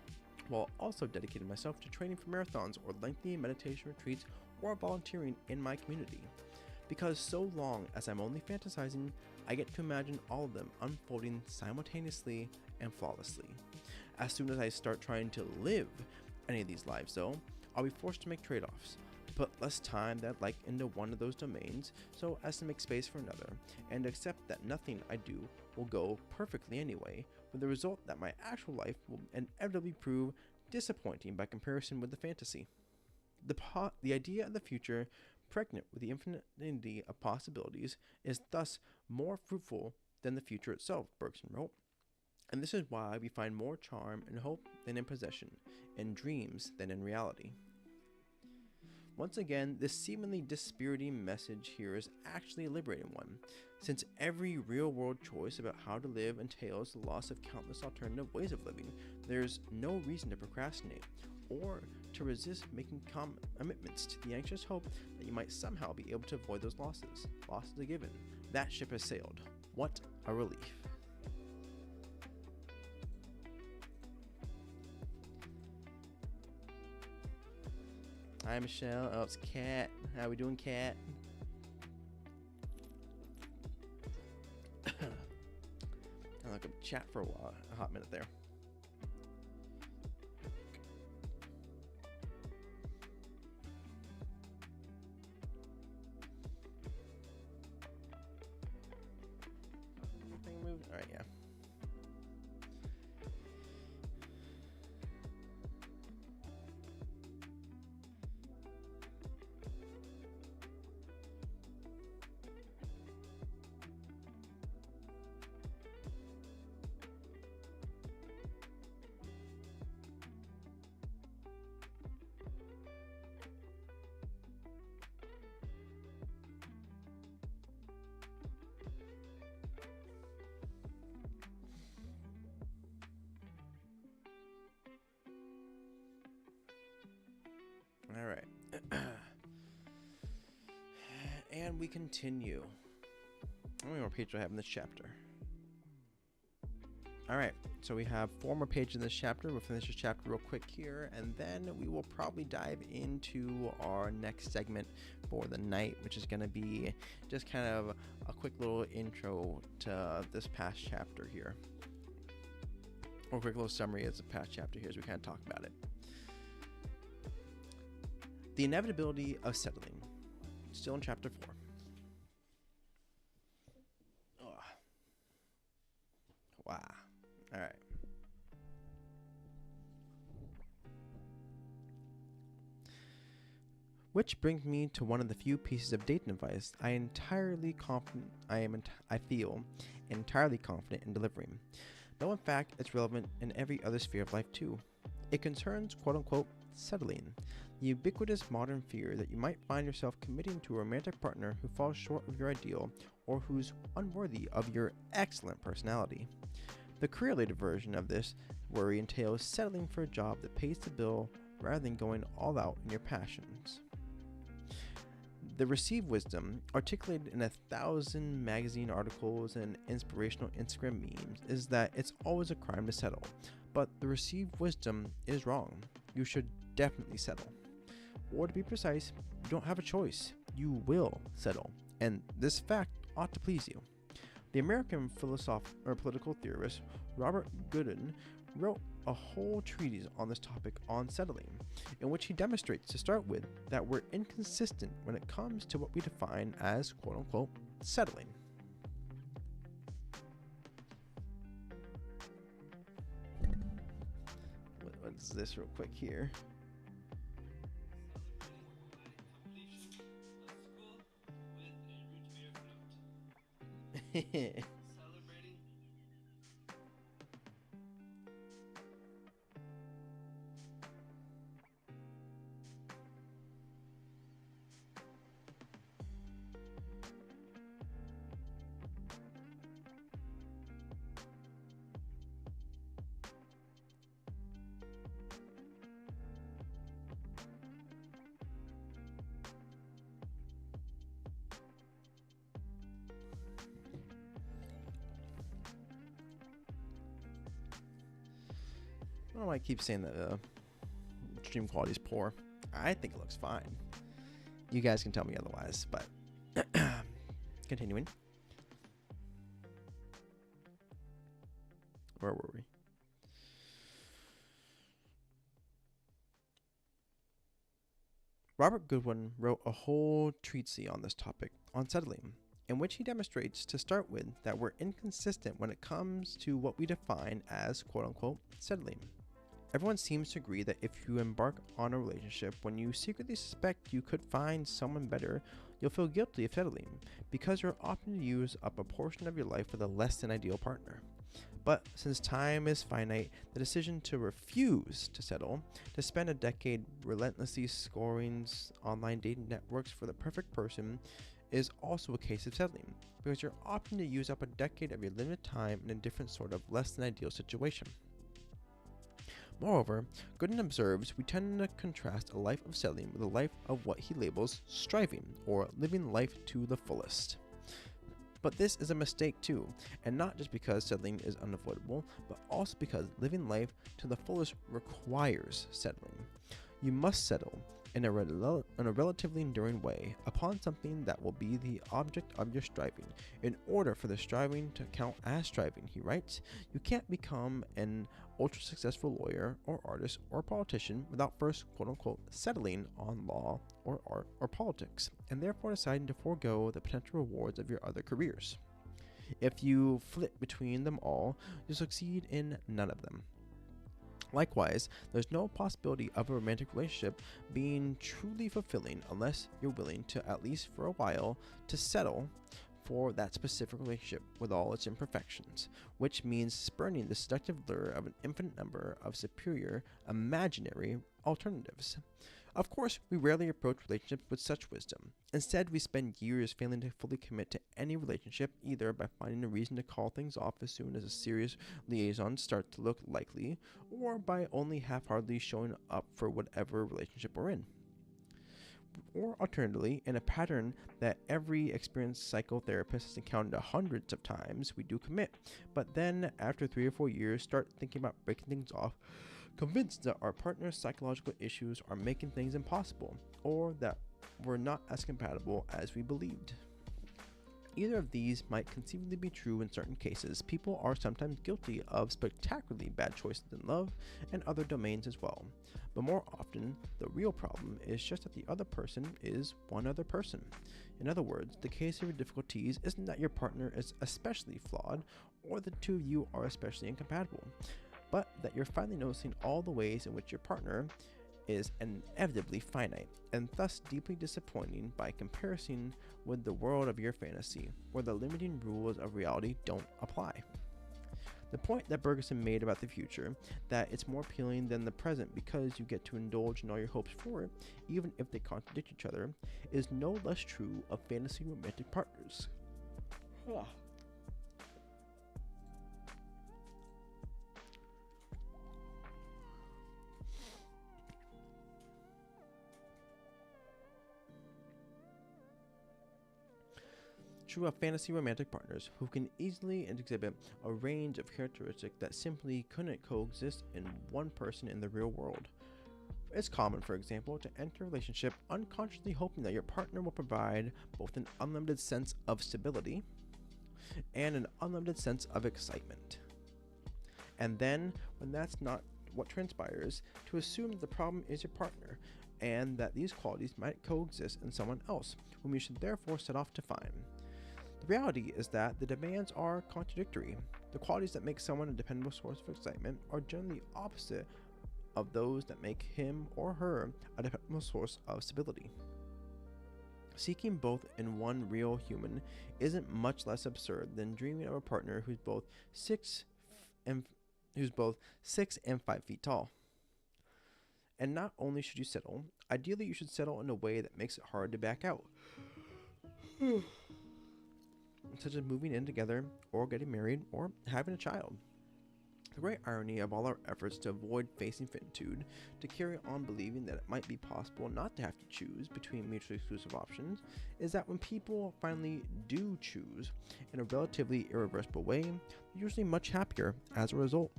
while also dedicating myself to training for marathons or lengthy meditation retreats or volunteering in my community. Because so long as I'm only fantasizing, I get to imagine all of them unfolding simultaneously and flawlessly. As soon as I start trying to live any of these lives though, I'll be forced to make trade-offs, to put less time that I'd like into one of those domains so as to make space for another, and accept that nothing I do will go perfectly anyway, with the result that my actual life will inevitably prove disappointing by comparison with the fantasy. The idea of the future, pregnant with the infinity of possibilities, is thus more fruitful than the future itself, Bergson wrote. And this is why we find more charm in hope than in possession, in dreams than in reality. Once again, this seemingly dispiriting message here is actually a liberating one, since every real-world choice about how to live entails the loss of countless alternative ways of living. There's no reason to procrastinate, or to resist making commitments to the anxious hope that you might somehow be able to avoid those losses. Losses are given. That ship has sailed. What a relief. Hi, Michelle. Oh, it's Kat. How we doing, Kat? I'm not gonna chat for a hot minute there. All right, yeah. All right. And we continue. How many more pages do I have in this chapter? All right. So we have 4 more pages in this chapter. We'll finish this chapter real quick here, and then we will probably dive into our next segment for the night, which is going to be just kind of a quick little intro to this past chapter here. Or a quick little summary of the past chapter here as we kind of talk about it. The inevitability of settling. Still in chapter 4. Ugh. Wow. All right. Which brings me to one of the few pieces of dating advice I feel entirely confident in delivering. Though in fact it's relevant in every other sphere of life too. It concerns quote unquote settling, the ubiquitous modern fear that you might find yourself committing to a romantic partner who falls short of your ideal or who's unworthy of your excellent personality. The career-related version of this worry entails settling for a job that pays the bill rather than going all out in your passions. The received wisdom, articulated in 1,000 magazine articles and inspirational Instagram memes, is that it's always a crime to settle. But the received wisdom is wrong. You should definitely settle. Or to be precise, you don't have a choice. You will settle. And this fact ought to please you. The American political theorist Robert Goodwin wrote a whole treatise on this topic on settling, in which he demonstrates, to start with, that we're inconsistent when it comes to what we define as quote-unquote settling. What's this real quick here? I don't know why I keep saying that stream quality is poor. I think it looks fine. You guys can tell me otherwise, but continuing. Where were we? Robert Goodwin wrote a whole treatise on this topic, on settling, in which he demonstrates, to start with, that we're inconsistent when it comes to what we define as quote-unquote settling. Everyone seems to agree that if you embark on a relationship when you secretly suspect you could find someone better, you'll feel guilty of settling, because you're opting to use up a portion of your life with a less than ideal partner. But since time is finite, the decision to refuse to settle, to spend a decade relentlessly scoring online dating networks for the perfect person, is also a case of settling, because you're opting to use up a decade of your limited time in a different sort of less than ideal situation. Moreover, Gooden observes we tend to contrast a life of settling with a life of what he labels striving, or living life to the fullest. But this is a mistake too, and not just because settling is unavoidable, but also because living life to the fullest requires settling. You must settle, in a relatively enduring way, upon something that will be the object of your striving. In order for the striving to count as striving, he writes, you can't become an ultra-successful lawyer or artist or politician without first, quote-unquote, settling on law or art or politics, and therefore deciding to forego the potential rewards of your other careers. If you flit between them all, you'll succeed in none of them. Likewise, there's no possibility of a romantic relationship being truly fulfilling unless you're willing to, at least for a while, to settle for that specific relationship with all its imperfections, which means spurning the seductive lure of an infinite number of superior, imaginary alternatives. Of course, we rarely approach relationships with such wisdom. Instead, we spend years failing to fully commit to any relationship, either by finding a reason to call things off as soon as a serious liaison starts to look likely, or by only half-heartedly showing up for whatever relationship we're in. Or alternatively, in a pattern that every experienced psychotherapist has encountered hundreds of times, we do commit, but then after 3 or 4 years start thinking about breaking things off, convinced that our partner's psychological issues are making things impossible, or that we're not as compatible as we believed. Either of these might conceivably be true in certain cases. People are sometimes guilty of spectacularly bad choices in love and other domains as well. But more often, the real problem is just that the other person is one other person. In other words, the case of your difficulties isn't that your partner is especially flawed or the two of you are especially incompatible, but that you're finally noticing all the ways in which your partner is inevitably finite, and thus deeply disappointing by comparison with the world of your fantasy, where the limiting rules of reality don't apply. The point that Bergeson made about the future, that it's more appealing than the present because you get to indulge in all your hopes for it, even if they contradict each other, is no less true of fantasy romantic partners. True of fantasy romantic partners who can easily exhibit a range of characteristics that simply couldn't coexist in one person in the real world. It's common, for example, to enter a relationship unconsciously hoping that your partner will provide both an unlimited sense of stability and an unlimited sense of excitement. And then, when that's not what transpires, to assume that the problem is your partner and that these qualities might coexist in someone else, whom you should therefore set off to find. The reality is that the demands are contradictory. The qualities that make someone a dependable source of excitement are generally opposite of those that make him or her a dependable source of stability. Seeking both in one real human isn't much less absurd than dreaming of a partner who's both 6 and 5 feet tall. And not only should you settle, ideally you should settle in a way that makes it hard to back out. Such as moving in together, or getting married, or having a child. The great irony of all our efforts to avoid facing finitude, to carry on believing that it might be possible not to have to choose between mutually exclusive options, is that when people finally do choose in a relatively irreversible way, they're usually much happier as a result.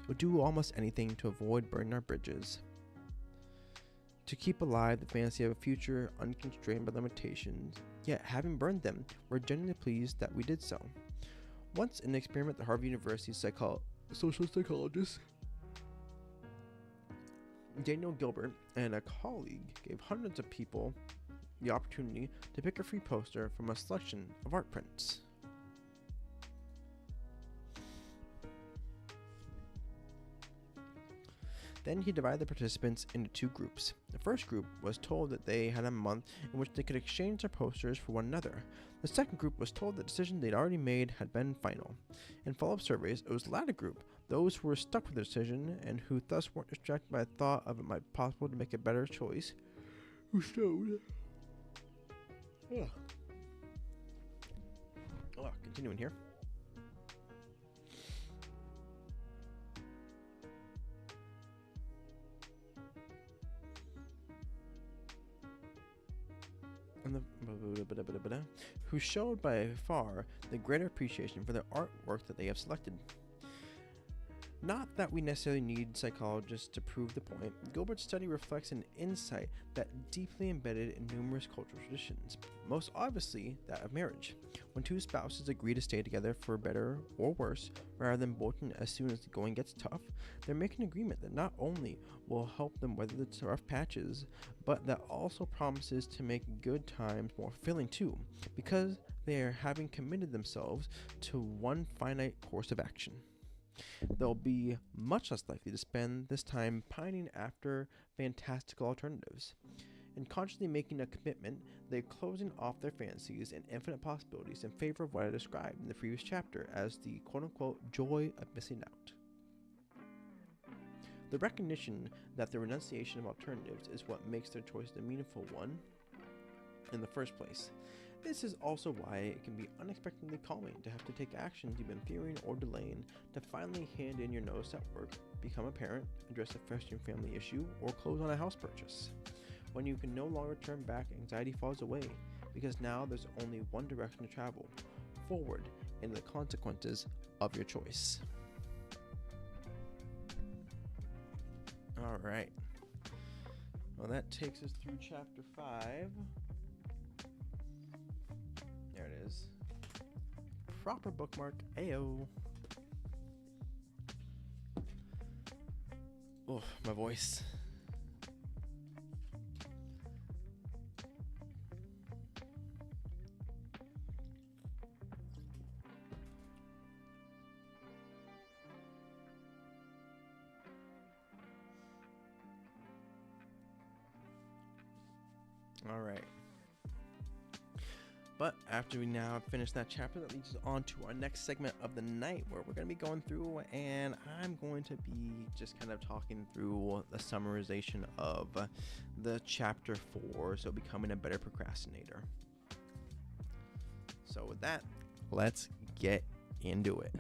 We'll do almost anything to avoid burning our bridges. To keep alive the fantasy of a future unconstrained by limitations, yet having burned them, we're genuinely pleased that we did so. Once in an experiment at Harvard University social psychologist Daniel Gilbert and a colleague gave hundreds of people the opportunity to pick a free poster from a selection of art prints. Then he divided the participants into 2 groups. The first group was told that they had a month in which they could exchange their posters for one another. The second group was told the decision they'd already made had been final. In follow-up surveys, it was the latter group, those who were stuck with their decision and who thus weren't distracted by the thought of it might be possible to make a better choice, who showed. Continuing here. Who showed by far the greater appreciation for the artwork that they have selected. Not that we necessarily need psychologists to prove the point, Gilbert's study reflects an insight that deeply embedded in numerous cultural traditions, most obviously that of marriage. When 2 spouses agree to stay together for better or worse, rather than bolting as soon as the going gets tough, they're making an agreement that not only will help them weather the rough patches, but that also promises to make good times more fulfilling too, because they are having committed themselves to one finite course of action. They'll be much less likely to spend this time pining after fantastical alternatives. In consciously making a commitment, they're closing off their fantasies and infinite possibilities in favor of what I described in the previous chapter as the quote-unquote joy of missing out. The recognition that the renunciation of alternatives is what makes their choice a meaningful one in the first place. This is also why it can be unexpectedly calming to have to take actions you've been fearing or delaying to finally hand in your notice at work, become a parent, address a festering family issue, or close on a house purchase. When you can no longer turn back, anxiety falls away, because now there's only one direction to travel, forward in the consequences of your choice. Alright. Well, that takes us through chapter 5. There it is. Proper bookmark. Ayo. Oh, my voice. All right. But after we now finish that chapter, that leads us on to our next segment of the night, where we're going to be going through, and I'm going to be just kind of talking through the summarization of the chapter 4, so becoming a better procrastinator. So with that, let's get into it.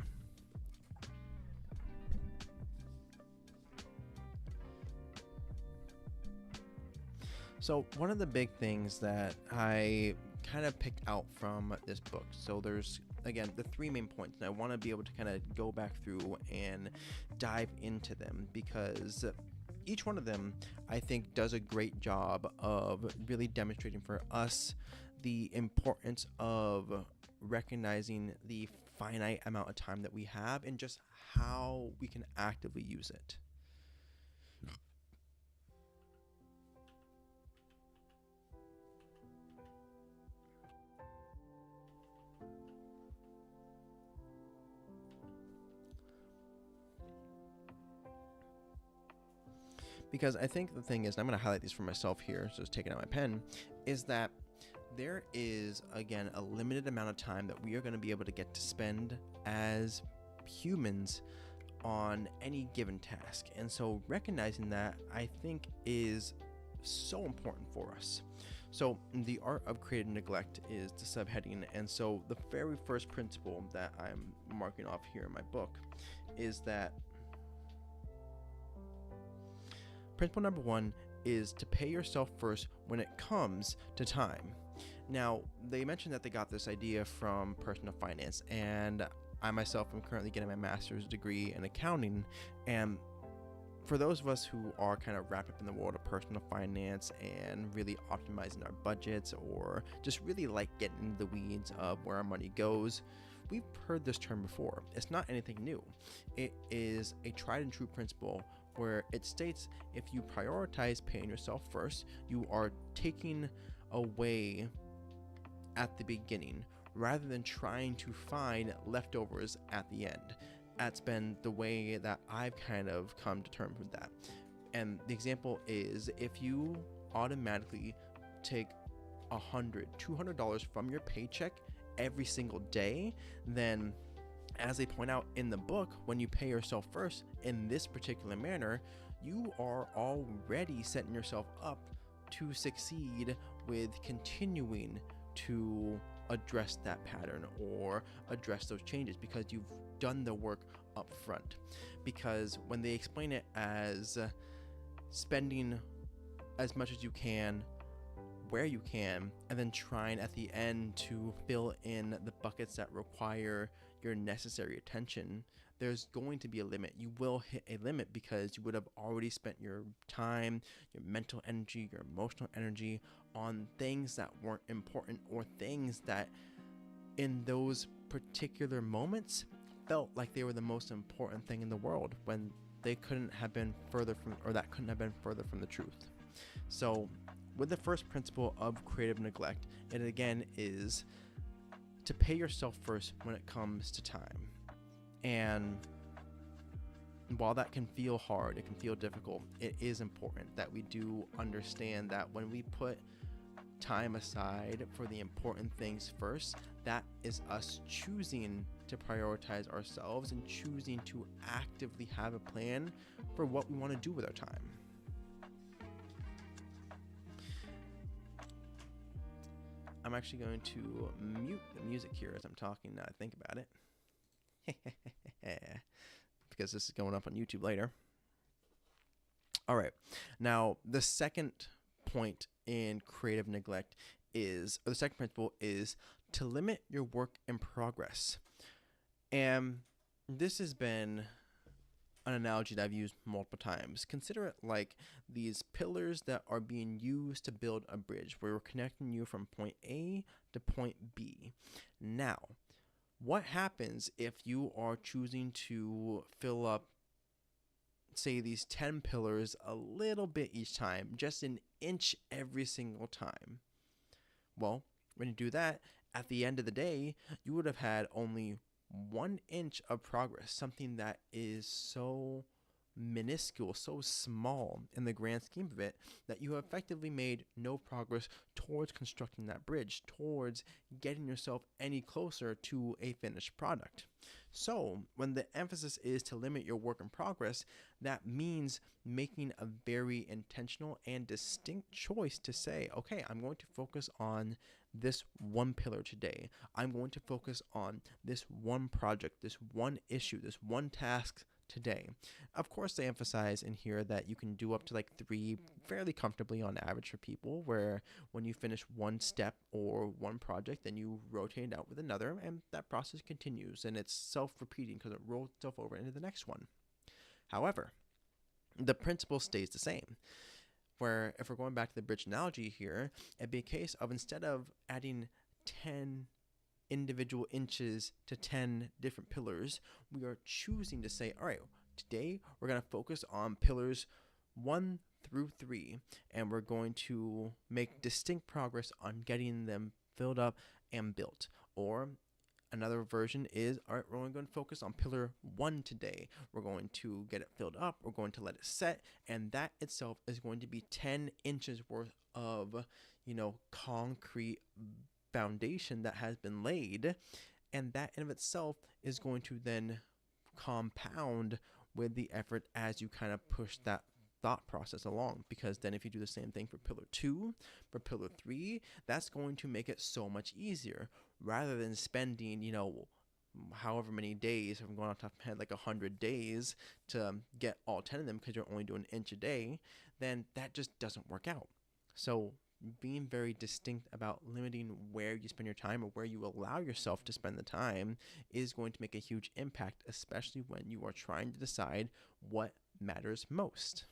So one of the big things that I kind of picked out from this book, so there's again the 3 main points, and I want to be able to kind of go back through and dive into them, because each one of them I think does a great job of really demonstrating for us the importance of recognizing the finite amount of time that we have and just how we can actively use it. Because I think the thing is, and I'm going to highlight these for myself here, so just taking out my pen, is that there is, again, a limited amount of time that we are going to be able to get to spend as humans on any given task. And so recognizing that, I think, is so important for us. So the art of creative neglect is the subheading. And so the very first principle that I'm marking off here in my book is that principle number 1 is to pay yourself first when it comes to time. Now, they mentioned that they got this idea from personal finance, and I myself am currently getting my master's degree in accounting. And for those of us who are kind of wrapped up in the world of personal finance and really optimizing our budgets, or just really like getting into the weeds of where our money goes, we've heard this term before. It's not anything new. It is a tried and true principle where it states if you prioritize paying yourself first, you are taking away at the beginning rather than trying to find leftovers at the end. That's been the way that I've kind of come to terms with that. And the example is, if you automatically take $200 from your paycheck every single day, then as they point out in the book, when you pay yourself first in this particular manner, you are already setting yourself up to succeed with continuing to address that pattern or address those changes, because you've done the work up front. Because when they explain it as spending as much as you can where you can, and then trying at the end to fill in the buckets that require your necessary attention, there's going to be a limit. You will hit a limit because you would have already spent your time, your mental energy, your emotional energy on things that weren't important, or things that in those particular moments felt like they were the most important thing in the world, when they couldn't have been further from, or that couldn't have been further from the truth. So with the first principle of creative neglect, it again is to pay yourself first when it comes to time. And while that can feel hard, it can feel difficult, it is important that we do understand that when we put time aside for the important things first, that is us choosing to prioritize ourselves and choosing to actively have a plan for what we want to do with our time. I'm actually going to mute the music here as I'm talking, now I think about it. Because this is going up on YouTube later. All right. Now, the second point in creative neglect is, or the second principle is, to limit your work in progress. And this has been an analogy that I've used multiple times. Consider it like these pillars that are being used to build a bridge, where we're connecting you from point A to point B. Now, what happens if you are choosing to fill up, say, these 10 pillars a little bit each time, just an inch every single time? Well, when you do that, at the end of the day, you would have had only 1 inch of progress, something that is so minuscule, so small in the grand scheme of it, that you have effectively made no progress towards constructing that bridge, towards getting yourself any closer to a finished product. So, when the emphasis is to limit your work in progress, that means making a very intentional and distinct choice to say, okay, I'm going to focus on this one pillar today. I'm going to focus on this one project, this one issue, this one task today. Of course, they emphasize in here that you can do up to like 3 fairly comfortably on average for people, where when you finish one step or one project, then you rotate it out with another, and that process continues, and it's self-repeating because it rolls itself over into the next one. However, the principle stays the same, where if we're going back to the bridge analogy here, it'd be a case of, instead of adding 10 individual inches to 10 different pillars, we are choosing to say, all right, today we're going to focus on pillars 1 through 3, and we're going to make distinct progress on getting them filled up and built. Or another version is, all right, we're only going to focus on pillar 1 today. We're going to get it filled up. We're going to let it set. And that itself is going to be 10 inches worth of, concrete foundation that has been laid. And that in of itself is going to then compound with the effort as you kind of push that thought process along, because then if you do the same thing for pillar 2, for pillar 3, that's going to make it so much easier, rather than spending however many days, if I'm going off the top of my head, like 100 days to get all 10 of them because you're only doing an inch a day. Then that just doesn't work out. So being very distinct about limiting where you spend your time, or where you allow yourself to spend the time, is going to make a huge impact, especially when you are trying to decide what matters most.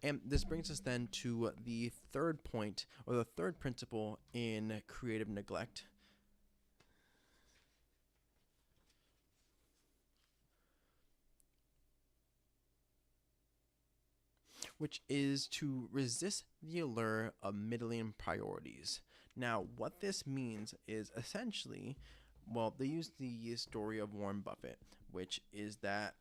And this brings us then to the third point, or the third principle in creative neglect, which is to resist the allure of middling priorities. Now, what this means is essentially, well, they use the story of Warren Buffett, which is that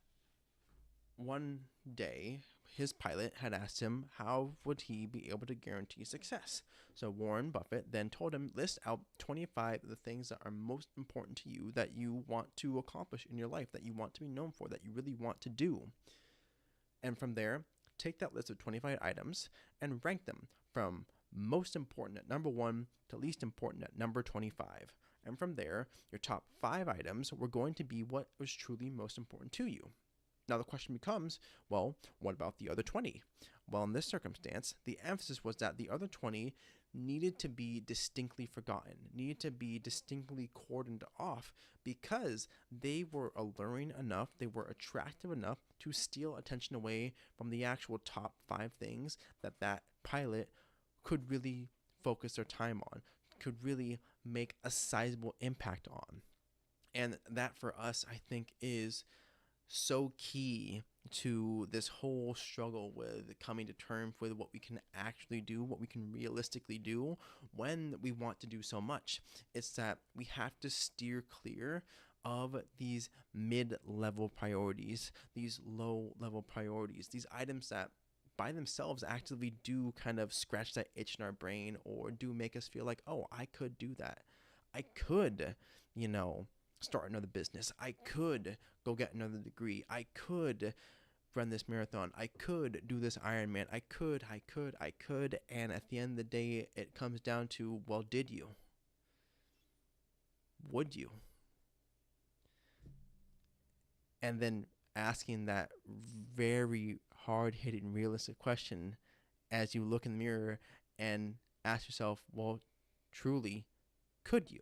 one day his pilot had asked him how would he be able to guarantee success. So Warren Buffett then told him, list out 25 of the things that are most important to you, that you want to accomplish in your life, that you want to be known for, that you really want to do. And from there, take that list of 25 items and rank them from most important at number 1 to least important at number 25. And from there, your top 5 items were going to be what was truly most important to you. Now the question becomes, well, what about the other 20? Well, in this circumstance, the emphasis was that the other 20 needed to be distinctly forgotten, needed to be distinctly cordoned off, because they were alluring enough, they were attractive enough to steal attention away from the actual top 5 things that pilot could really focus their time on, could really make a sizable impact on. And that for us, I think, is so key to this whole struggle with coming to terms with what we can actually do, what we can realistically do when we want to do so much. It's that we have to steer clear of these mid-level priorities, these low-level priorities, these items that by themselves actively do kind of scratch that itch in our brain, or do make us feel like, oh, I could do that. I could, start another business. I could go get another degree. I could run this marathon. I could do this Ironman. I could. And at the end of the day, it comes down to, well, did you? Would you? And then asking that very hard-hitting, realistic question as you look in the mirror and ask yourself, well, truly, could you?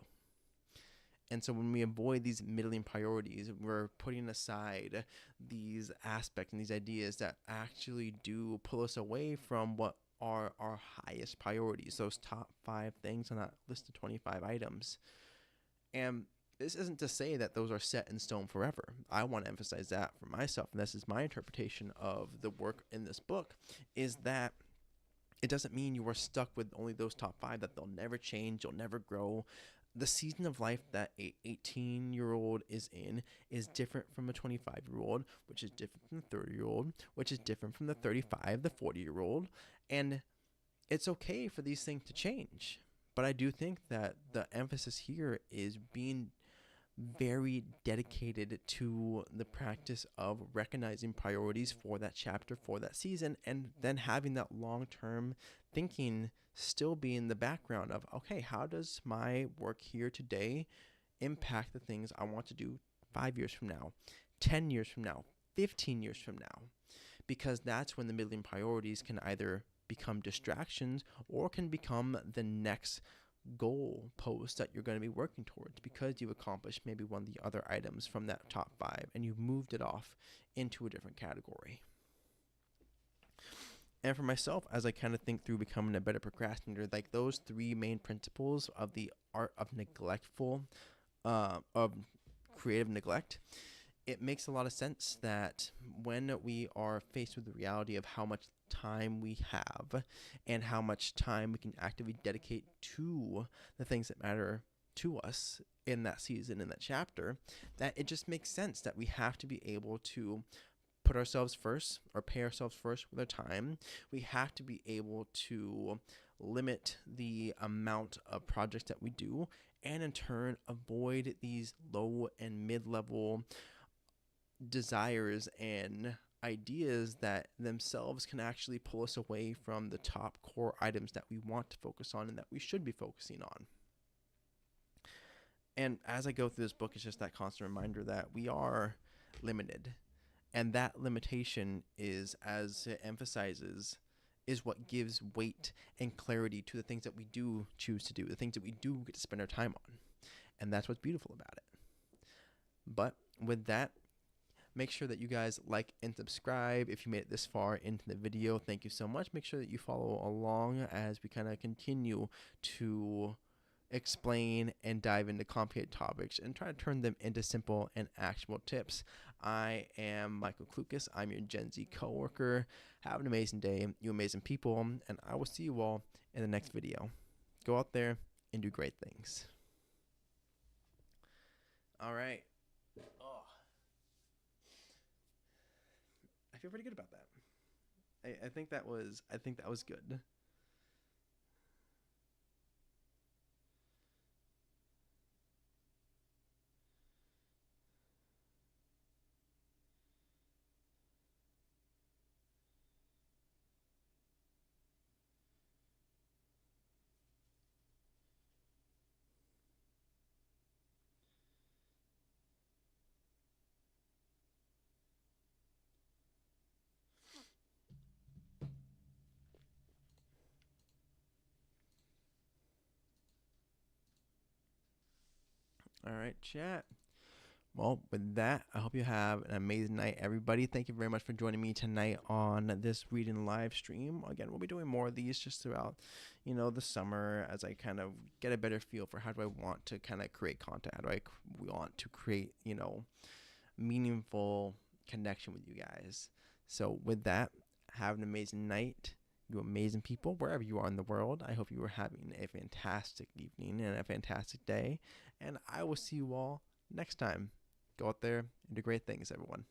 And so when we avoid these middling priorities, we're putting aside these aspects and these ideas that actually do pull us away from what are our highest priorities, those top 5 things on that list of 25 items. And this isn't to say that those are set in stone forever. I want to emphasize that for myself, and this is my interpretation of the work in this book, is that it doesn't mean you are stuck with only those top 5, that they'll never change, you'll never grow. The season of life that a 18-year-old is in is different from a 25-year-old, which is different from the 30-year-old, which is different from the 35, the 40-year-old. And it's okay for these things to change. But I do think that the emphasis here is being very dedicated to the practice of recognizing priorities for that chapter, for that season, and then having that long-term thinking still be in the background of, okay, how does my work here today impact the things I want to do 5 years from now, 10 years from now, 15 years from now? Because that's when the middling priorities can either become distractions or can become the next goal post that you're going to be working towards, because you've accomplished maybe one of the other items from that top 5 and you've moved it off into a different category. And for myself, as I kind of think through becoming a better procrastinator, like those 3 main principles of the art of of creative neglect, it makes a lot of sense that when we are faced with the reality of how much time we have and how much time we can actively dedicate to the things that matter to us in that season, in that chapter, that it just makes sense that we have to be able to put ourselves first, or pay ourselves first with our time. We have to be able to limit the amount of projects that we do, and in turn avoid these low and mid-level desires and ideas that themselves can actually pull us away from the top core items that we want to focus on and that we should be focusing on. And as I go through this book, it's just that constant reminder that we are limited. And that limitation is, as it emphasizes, is what gives weight and clarity to the things that we do choose to do, the things that we do get to spend our time on. And that's what's beautiful about it. But with that, make sure that you guys like and subscribe if you made it this far into the video. Thank you so much. Make sure that you follow along as we kind of continue to explain and dive into complicated topics and try to turn them into simple and actionable tips. I am Michael Klukas. I'm your Gen Z coworker. Have an amazing day, you amazing people, and I will see you all in the next video. Go out there and do great things. All right. Oh, I feel pretty good about that. I think that was good. All right, chat. Well, with that, I hope you have an amazing night, everybody. Thank you very much for joining me tonight on this reading live stream. Again, we'll be doing more of these just throughout, the summer, as I kind of get a better feel for how do I want to kind of create content. How do I want to create, meaningful connection with you guys. So with that, have an amazing night, you amazing people, wherever you are in the world. I hope you are having a fantastic evening and a fantastic day. And I will see you all next time. Go out there and do great things, everyone.